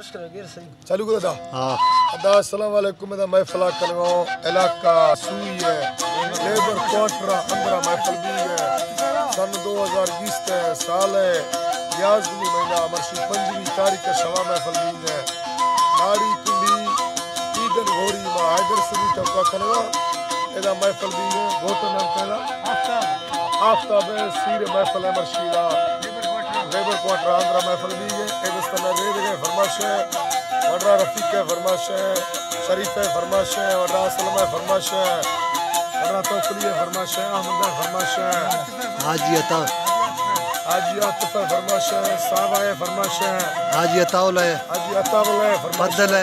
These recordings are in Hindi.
चालू करो दा हां अदा अस्सलाम वालेकुम दा महफिल करगो इलाका सुई है लेबर क्वार्टर अंदर महफिल भी है सन 2020 ते साल है 11 महीना मर्शी 5वीं तारीख शवा महफिल भी है नाड़ी कुंडी ईदन होरी मा हैदर सुबी टका करगो एदा महफिल भी है गोतो नाम कहला आफ्ताब है सीर महफिल है मर्शीदा लेबर क्वार्टर आंध्रा महफिल भी है एदस्तना रेद है फरमाश है वड्रा रफीक है फरमाश है शरीफ है फरमाश है वड्रा असलम है फरमाश है वड्रा तौफली है फरमाश है अहमद है फरमाश है हाजी आतिफ है फरमाश है साहब है फरमाश है हाजी अताउल है फरमाश फद्दल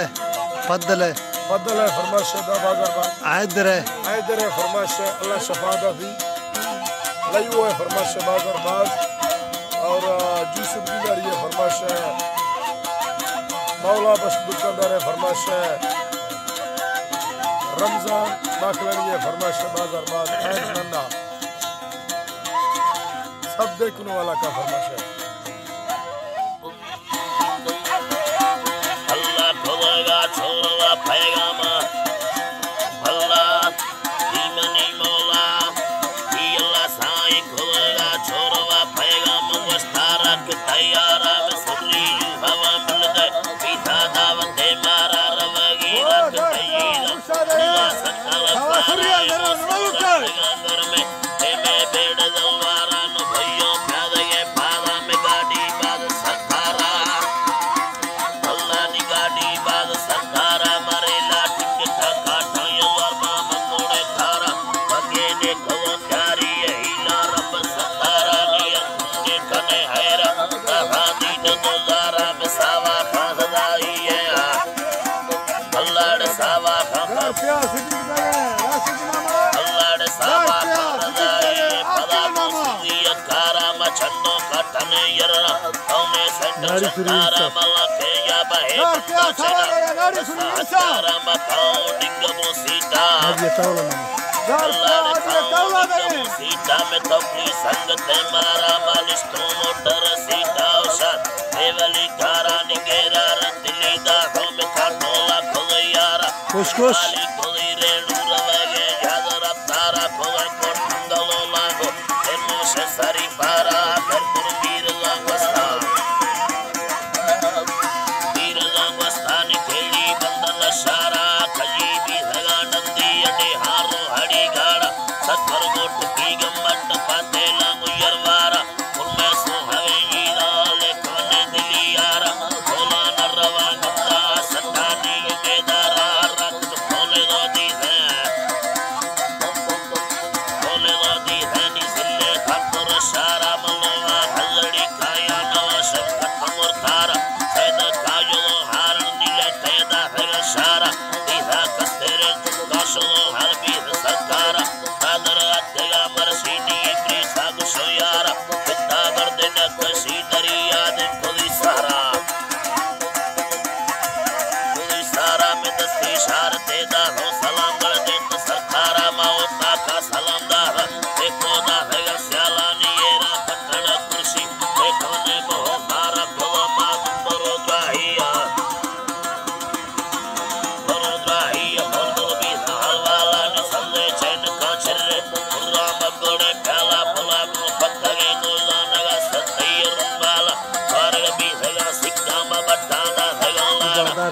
है फरमाश है दा बाजार बा हैदर है फरमाश है अल्लाह शफादा भी लयू है फरमाश है बाजार बाज और यूसुफ गिलारी है फरमाश है मौला बस दुकानदार है फरमाश है रमजान बाकलरी है फरमाश है बाजार बाज ऐन नन्ना सब देखने वाला का फरमाश है अल्लाह खोलेगा छोड़वा पैगाम अल्लाह ईमानी मौला अल्लाह साईं खोलेगा छोड़वा पैगाम वस्तारक तैयारा में सुरी हवा मिल गए पीता दावत मारा रवगी रख तैयारा अल्लाह सकल घर में में बेड़ दलवारा न भइयो प्यादे पादा में गाड़ी बाद सरकारा अल्लाह नी गाड़ी बाद सरकारा मारे लाठी के ठका ठायो वर्मा मंगोड़े थारा बगे ने कहो प्यारी हीला रब सरकारा निया के कने हैरा हादी न गुजारा में सावा खादाई है अल्लाह रे सावा खादा अल्लाह रे सावा चन्नो कटने यरा कौने सेंटर तारा मला के या बहे तारा मकाओ डिंगबो सीता सीता में तो अपनी संगत मारा मालिश तो मोटर सीता उषा देवली कारा निगेरा रतिली दाखों में खाटोला खोले यारा खुश खोली रेणु रवगे यादर तारा खोले कोटंगलो लागो एमोशे सारी पारा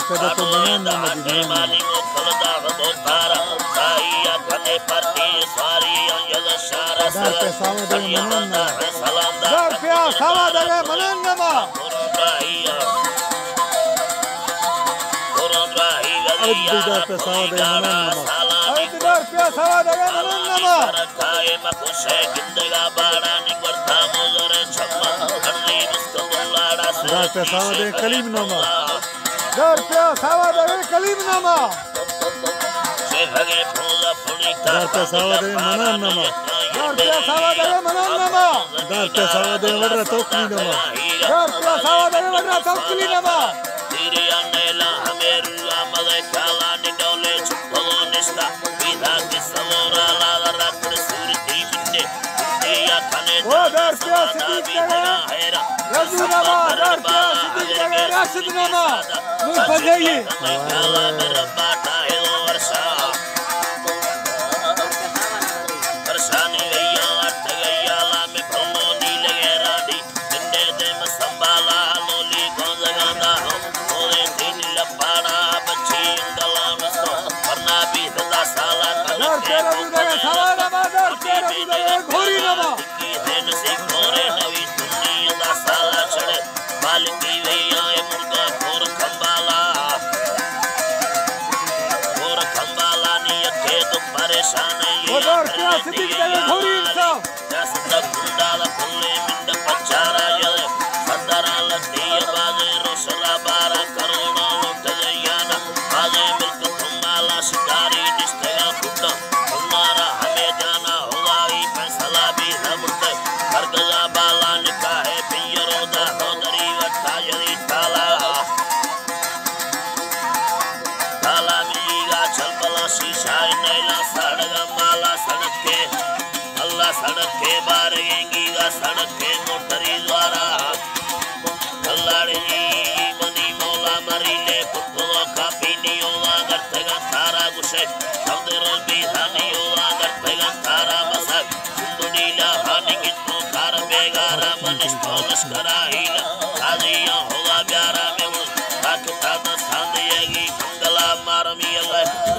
पैदा तो बनाना मदीना में दार पे सावा दे मनाना दार पे सावा दे मनाना मा दार पे सावा दे मनाना मा दार पे सावा दे मनाना मा रखाए मकुशे जिंदगा बाड़ा निकरता मोजरे छम्मा करनी मुस्तफाड़ा दार पे सावा दे कलीम नामा दार पे सावा दे कलीम नामा से भगे फूल फुड़ी दार पे सावा दे मनाना मा दार पे सावा दे मनाना मा दार पे सावा दे वड्रा तौकली नामा दार पे सावा दे वड्रा तौकली नामा तेरे अनेला हमें रुआ मले काला निडोले छुपो निष्ठा विधा के सलोरा लाला रख सूरती बिन्ने दिया कने ओ दार पे सड़क के बारेंगी सड़क के मोटरी द्वारा कल्लाड़ी मनी मौला मरीले पुत्रो का पीनियोला गर्तगा तारा गुशे शब्दरों भी धानियोला गर्तगा तारा मसक सुंदरीला हानि कितो कार बेगारा मनिष्ठो लश्करा हीला आदिया होगा प्यारा में वो ताकता तो सांदेगी मंगला मारमी अल्लाह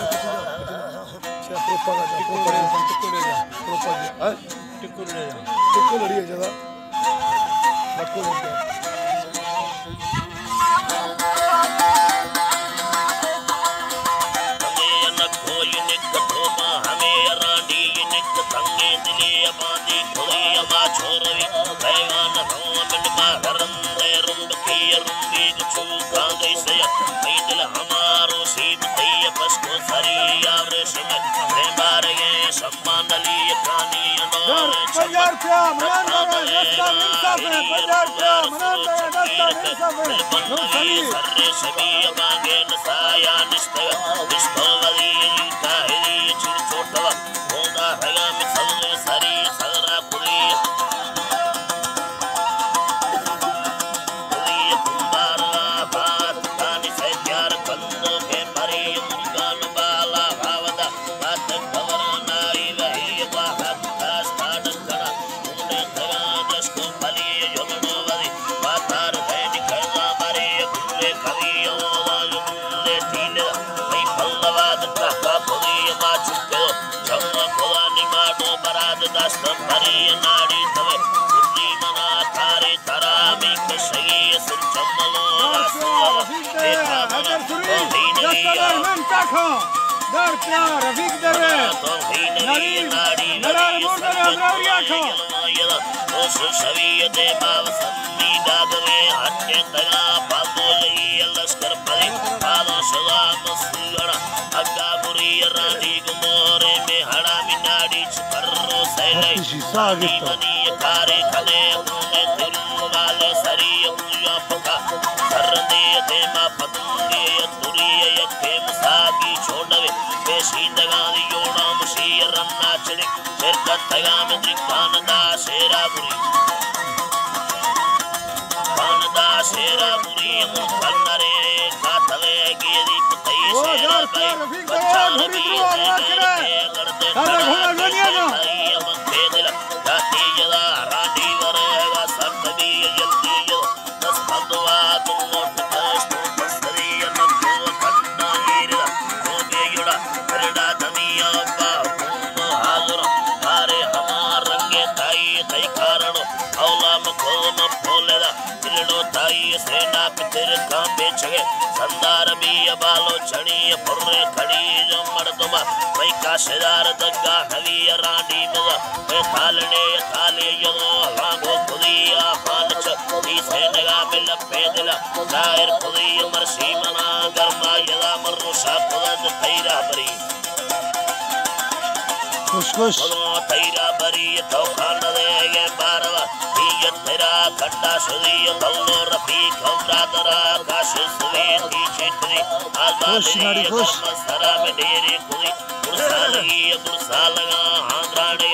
सालगी गुरसालगा आंध्राणे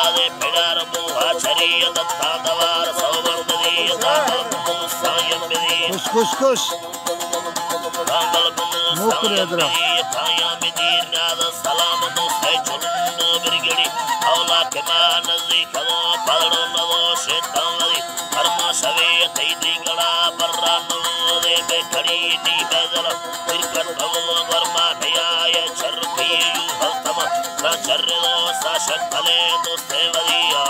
आदे पेडार बुआ चरिय दत्ता दवार सौवर्ददी दागल कुनु सायंबिदी खुश दागल कुनु मोकरे अदरा काया बिदीर नाद सलाम दो से चुनु बिरगड़ी औला के मान जी कदो पड़ो नवो शेतावरी कर्मा सवे तैदी गड़ा बर्रा नवोदे में खड़ी नी बदल तिरकट भवो वर्मा नयाय चरपी यू हल्तम चर्रे दो साशक भले दो सेवरिया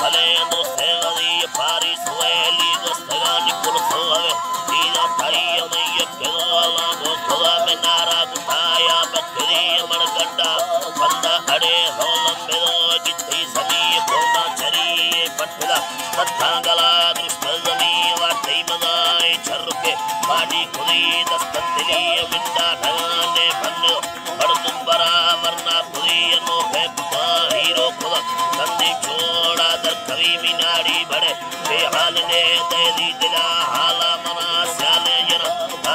भले दो सेवरी पारी सुएली दस्तगानी पुरसोवे दीदा भाई मैय के वाला वो खुदा में नारा गुटाया बकरी मणगड्डा बंदा अड़े होलम बेदो जित्ती समी कोना चरी पटला तत्थांगला दुष्टल जमी वाटई मदाए चरके बाडी खुदी दस्ततली विंदा ढलाने भन्नो बड़दुंबरा वरना खुदी नो है बुआ हीरो खुदा कंदी छोड़ा दर कवि मिनाड़ी बड़े बेहाल ने दे दी दिला हाला मना स्याले जन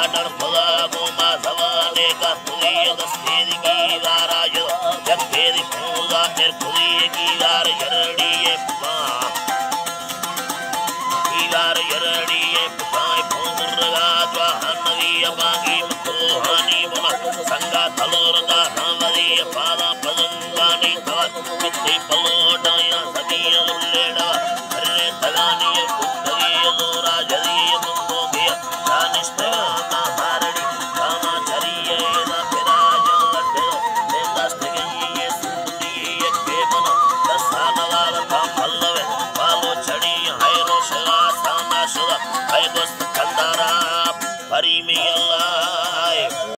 आडर खुदा गोमा जवाने का खुदी दस्तेरी की वारा जो जगेरी खुदा तेर खुदी की वार यरड़ी ये पा की वार यरड़ी